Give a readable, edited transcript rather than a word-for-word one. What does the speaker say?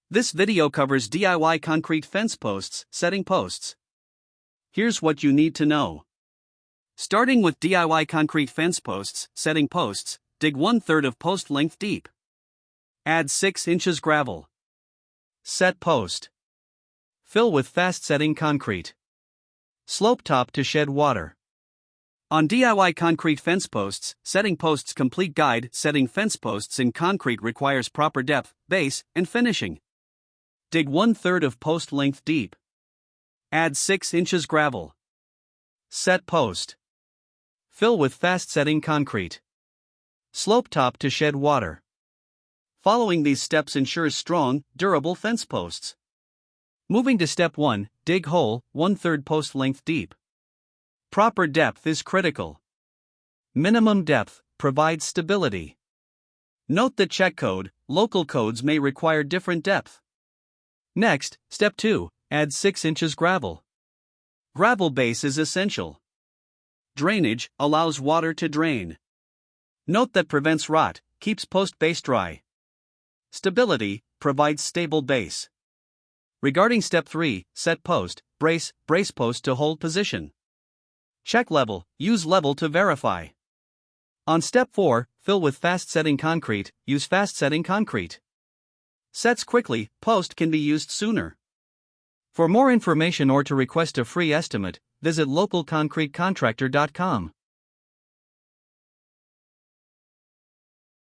This video covers DIY concrete fence posts, setting posts. Here's what you need to know. Starting with DIY concrete fence posts, setting posts, dig 1/3 of post length deep. Add 6 inches gravel. Set post. Fill with fast setting concrete. Slope top to shed water. On DIY concrete fence posts, setting posts complete guide. Setting fence posts in concrete requires proper depth, base, and finishing. Dig 1/3 of post length deep. Add 6 inches gravel. Set post. Fill with fast setting concrete. Slope top to shed water. Following these steps ensures strong, durable fence posts. Moving to step 1, dig hole 1/3 post length deep. Proper depth is critical. Minimum depth provides stability. Note the check code, local codes may require different depth. Next, step 2, add 6 inches gravel. Gravel base is essential. Drainage allows water to drain. Note that prevents rot, keeps post base dry. Stability provides stable base. Regarding step 3, set post, brace post to hold position. Check level, use level to verify. On step 4, fill with fast setting concrete, use fast setting concrete. Sets quickly, post can be used sooner. For more information or to request a free estimate, visit localconcretecontractor.com.